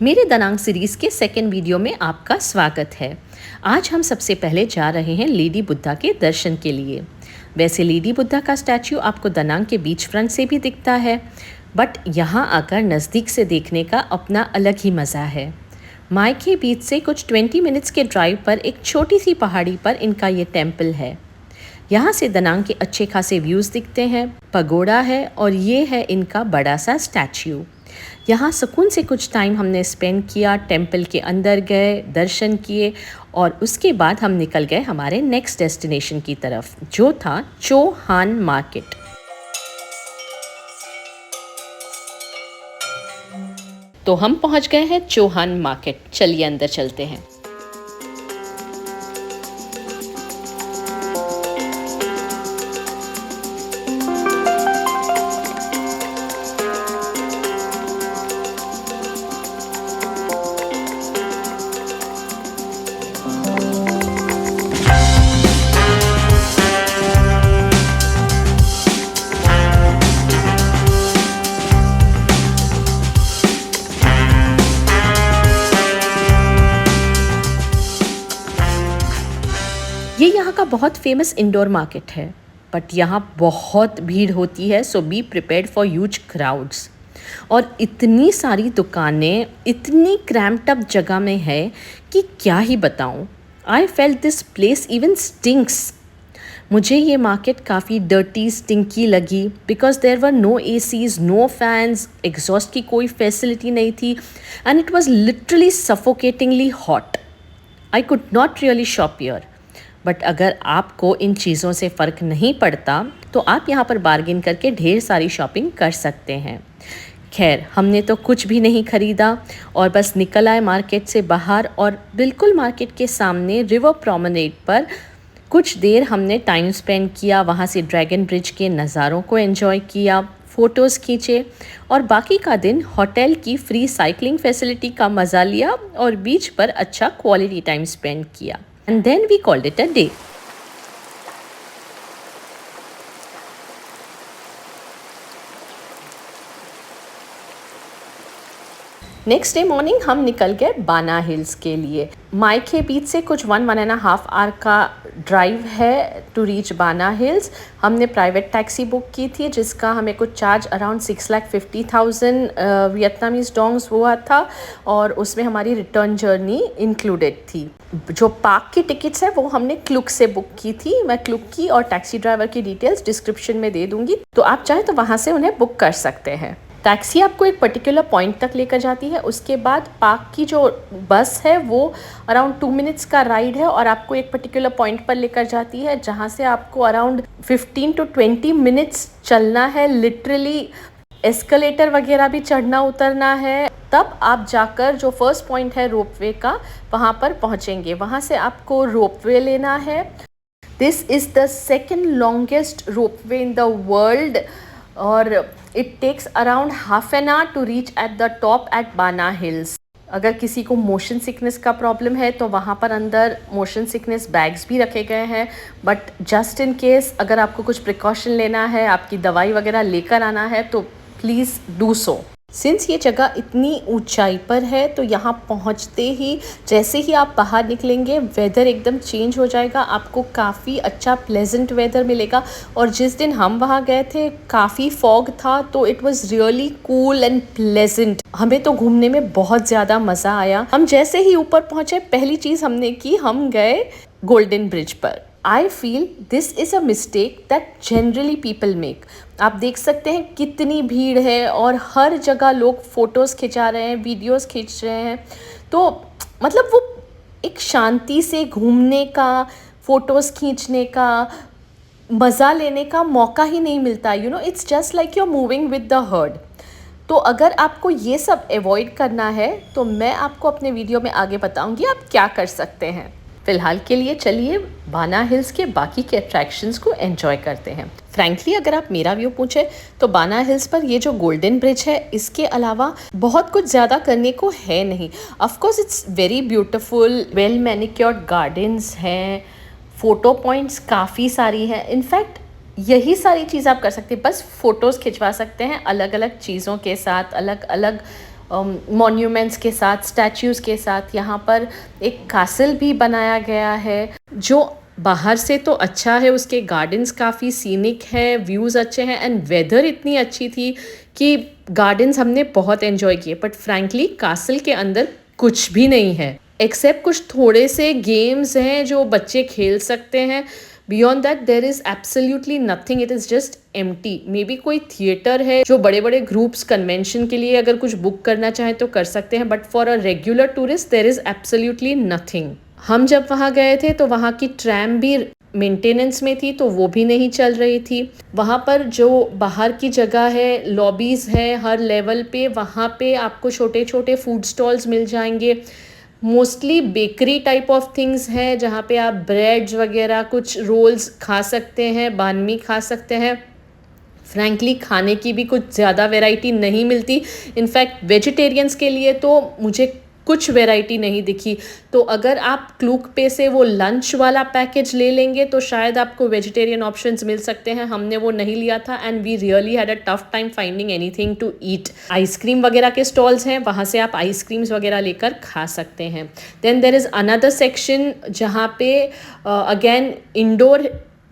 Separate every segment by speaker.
Speaker 1: मेरे Da Nang series के second video में आपका स्वागत है। आज हम सबसे पहले जा रहे हैं लेडी बुद्धा के दर्शन के लिए। वैसे लेडी बुद्धा का स्टैच्यू आपको दनांग के बीच फ्रंट से भी दिखता है, बट यहाँ आकर नज़दीक से देखने का अपना अलग ही मज़ा है। मायके बीच से कुछ 20 मिनट्स के ड्राइव पर एक छोटी सी पहाड़ी पर इनका ये टेम्पल है। यहाँ से दनांग के अच्छे खासे व्यूज़ दिखते हैं, पगोड़ा है और ये है इनका बड़ा सा स्टैच्यू। यहाँ सुकून से कुछ टाइम हमने स्पेंड किया, टेम्पल के अंदर गए, दर्शन किए और उसके बाद हम निकल गए हमारे नेक्स्ट डेस्टिनेशन की तरफ, जो था चोहान मार्केट। तो हम पहुँच गए हैं चोहान मार्केट। चलिए अंदर चलते हैं। ये यहाँ का बहुत फेमस इंडोर मार्केट है, बट यहाँ बहुत भीड़ होती है, so be prepared for huge crowds. और इतनी सारी दुकानें इतनी क्रैम्प्ड अप जगह में है कि क्या ही बताऊँ। I felt this place even stinks. मुझे ये मार्केट काफ़ी डर्टी स्टिंकी लगी because there were no ACs, no fans, exhaust की कोई फैसिलिटी नहीं थी and it was literally suffocatingly hot. I could not really shop here. But अगर आपको इन चीज़ों से फ़र्क नहीं पड़ता तो आप यहाँ पर बार्गेन करके ढेर सारी शॉपिंग कर सकते हैं। खैर, हमने तो कुछ भी नहीं ख़रीदा और बस निकल आए मार्केट से बाहर और बिल्कुल मार्केट के सामने रिवर प्रोमेनेड पर कुछ देर हमने टाइम स्पेंड किया। वहाँ से ड्रैगन ब्रिज के नज़ारों को एंजॉय किया, फ़ोटोज़ खींचे और बाकी का दिन होटल की फ्री साइकिलिंग फैसिलिटी का मज़ा लिया और बीच पर अच्छा क्वालिटी टाइम स्पेंड किया। And then we called it a day. Next day morning हम निकल गए बाना हिल्स के लिए। मायके बीच से कुछ 1.5 आवर का ड्राइव है टू रीच बाना हिल्स। हमने प्राइवेट टैक्सी बुक की थी जिसका हमें कुछ चार्ज अराउंड 6,50,000 वियतनामीज डोंग्स हुआ था और उसमें हमारी रिटर्न जर्नी इंक्लूडेड थी। जो पार्क की टिकट्स है वो हमने क्लुक से बुक की थी। मैं क्लुक की और टैक्सी ड्राइवर की डिटेल्स डिस्क्रिप्शन में दे दूँगी, तो आप चाहें तो वहाँ से उन्हें बुक कर सकते हैं। टैक्सी आपको एक पर्टिकुलर पॉइंट तक लेकर जाती है, उसके बाद पार्क की जो बस है वो अराउंड 2 मिनट्स का राइड है और आपको एक पर्टिकुलर पॉइंट पर लेकर जाती है जहाँ से आपको अराउंड 15 to 20 मिनट्स चलना है। लिटरली एस्केलेटर वगैरह भी चढ़ना उतरना है, तब आप जाकर जो फर्स्ट पॉइंट है रोपवे का वहाँ पर पहुँचेंगे। वहाँ से आपको रोपवे लेना है। This is the second longest ropeway in the world और it takes around half an hour to reach at the top at बाना हिल्स। अगर किसी को मोशन सिकनेस का प्रॉब्लम है तो वहाँ पर अंदर मोशन सिकनेस बैग्स भी रखे गए हैं, बट जस्ट इन केस अगर आपको कुछ प्रिकॉशन लेना है, आपकी दवाई वगैरह लेकर आना है तो प्लीज़ डू सो। सिंस ये जगह इतनी ऊंचाई पर है तो यहाँ पहुँचते ही जैसे ही आप बाहर निकलेंगे वेदर एकदम चेंज हो जाएगा, आपको काफ़ी अच्छा प्लेजेंट वेदर मिलेगा। और जिस दिन हम वहाँ गए थे काफ़ी फॉग था, तो it was really cool and pleasant. हमें तो घूमने में बहुत ज़्यादा मज़ा आया। हम जैसे ही ऊपर पहुँचे पहली चीज़ हमने की, हम गए गोल्डन ब्रिज पर। I feel this is a mistake that generally people make. आप देख सकते हैं कितनी भीड़ है और हर जगह लोग फ़ोटोज़ खिंचा रहे हैं, वीडियोस खींच रहे हैं। तो मतलब वो एक शांति से घूमने का, फ़ोटोज़ खींचने का, मज़ा लेने का मौका ही नहीं मिलता। You know, it's just like you are moving with the herd. तो अगर आपको ये सब अवॉइड करना है तो मैं आपको अपने वीडियो में आगे बताऊंगी आप क्या कर सकते हैं। फ़िलहाल के लिए चलिए बाना हिल्स के बाकी के अट्रैक्शंस को एंजॉय करते हैं। फ्रैंकली अगर आप मेरा व्यू पूछे तो बाना हिल्स पर ये जो गोल्डन ब्रिज है इसके अलावा बहुत कुछ ज़्यादा करने को है नहीं। Of course it's very beautiful, well manicured gardens हैं, फ़ोटो पॉइंट्स काफ़ी सारी हैं। इनफैक्ट यही सारी चीज़ आप कर सकते हैं, बस फ़ोटोज़ खिंचवा सकते हैं अलग अलग चीज़ों के साथ, अलग अलग मॉन्यूमेंट्स के साथ, स्टैच्यूज़ के साथ। यहाँ पर एक कासल भी बनाया गया है जो बाहर से तो अच्छा है, उसके गार्डन्स काफ़ी सीनिक है, व्यूज़ अच्छे हैं एंड वेदर इतनी अच्छी थी कि गार्डन्स हमने बहुत एंजॉय किए। बट फ्रैंकली कासल के अंदर कुछ भी नहीं है एक्सेप्ट कुछ थोड़े से गेम्स हैं जो बच्चे खेल सकते हैं। Beyond that there is absolutely nothing, it is just empty. May be कोई थिएटर है जो बड़े बड़े ग्रुप्स कन्वेंशन के लिए अगर कुछ बुक करना चाहें तो कर सकते हैं, but for a regular tourist there is absolutely nothing. हम जब वहाँ गए थे तो वहाँ की ट्रैम भी मेंटेनेंस में थी, तो वो भी नहीं चल रही थी। वहाँ पर जो बाहर की जगह है, लॉबीज़ है हर लेवल पे, वहाँ पे आपको छोटे छोटे फूड स्टॉल्स मिल जाएंगे। Mostly bakery type of things हैं जहाँ पे आप ब्रेड्स वगैरह, कुछ रोल्स खा सकते हैं, बान मी खा सकते हैं। फ्रैंकली खाने की भी कुछ ज़्यादा वैरायटी नहीं मिलती। इनफैक्ट वेजिटेरियंस के लिए तो मुझे कुछ वैरायटी नहीं दिखी। तो अगर आप क्लूक पे से वो लंच वाला पैकेज ले लेंगे तो शायद आपको वेजिटेरियन ऑप्शंस मिल सकते हैं। हमने वो नहीं लिया था and we really had a tough time finding anything to eat. Ice cream वगैरह के स्टॉल्स हैं, वहाँ से आप आइसक्रीम्स वगैरह लेकर खा सकते हैं। Then there is another section जहाँ पे अगेन इंडोर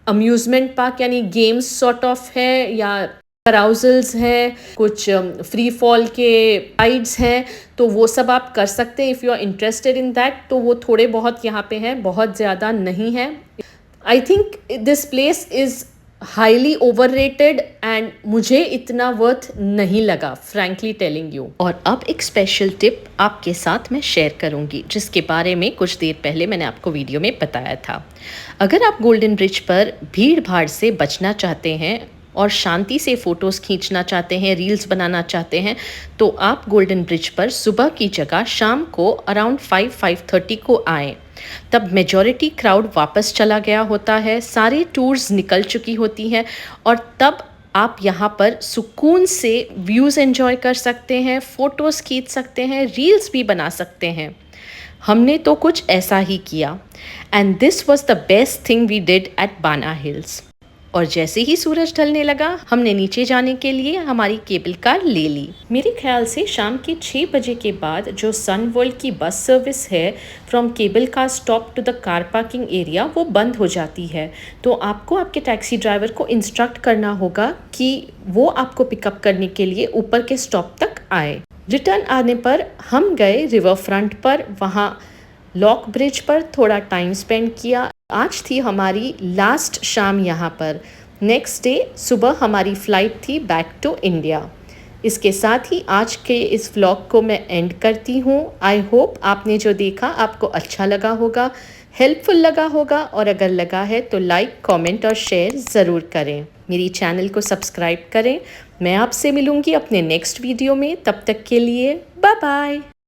Speaker 1: अम्यूज़मेंट पार्क यानी गेम्स सॉर्ट ऑफ है, या अराउजल्स हैं, कुछ फ्री फॉल के राइड्स हैं, तो वो सब आप कर सकते हैं if you are interested in that. तो वो थोड़े बहुत यहाँ पे हैं, बहुत ज़्यादा नहीं है। I think this place is highly overrated and मुझे इतना वर्थ नहीं लगा, फ्रैंकली टेलिंग यू। और अब एक स्पेशल टिप आपके साथ मैं शेयर करूंगी जिसके बारे में कुछ देर पहले मैंने आपको वीडियो में बताया था। अगर आप गोल्डन ब्रिज पर भीड़ भाड़ से बचना चाहते हैं और शांति से फ़ोटोज़ खींचना चाहते हैं, रील्स बनाना चाहते हैं, तो आप गोल्डन ब्रिज पर सुबह की जगह शाम को अराउंड 5-5:30 को आएँ। तब मेजॉरिटी क्राउड वापस चला गया होता है, सारे टूर्स निकल चुकी होती हैं और तब आप यहाँ पर सुकून से व्यूज़ एंजॉय कर सकते हैं, फ़ोटोज़ खींच सकते हैं, रील्स भी बना सकते हैं। हमने तो कुछ ऐसा ही किया and this was the best thing we did at बाना हिल्स। और जैसे ही सूरज ढलने लगा हमने नीचे जाने के लिए हमारी केबल कार ले ली। मेरे ख्याल से शाम के 6 बजे के बाद जो सन वर्ल्ड की बस सर्विस है from cable car stop to the car parking area वो बंद हो जाती है। तो आपको आपके टैक्सी ड्राइवर को इंस्ट्रक्ट करना होगा कि वो आपको पिकअप करने के लिए ऊपर के स्टॉप तक आए। रिटर्न आने पर हम गए रिवर फ्रंट पर, वहाँ लॉक ब्रिज पर थोड़ा टाइम स्पेंड किया। आज थी हमारी लास्ट शाम यहाँ पर। नेक्स्ट डे सुबह हमारी फ़्लाइट थी बैक टू इंडिया। इसके साथ ही आज के इस व्लॉग को मैं एंड करती हूँ। आई होप आपने जो देखा आपको अच्छा लगा होगा, हेल्पफुल लगा होगा, और अगर लगा है तो लाइक, कमेंट और शेयर ज़रूर करें। मेरी चैनल को सब्सक्राइब करें। मैं आपसे मिलूँगी अपने नेक्स्ट वीडियो में, तब तक के लिए बाय बाय।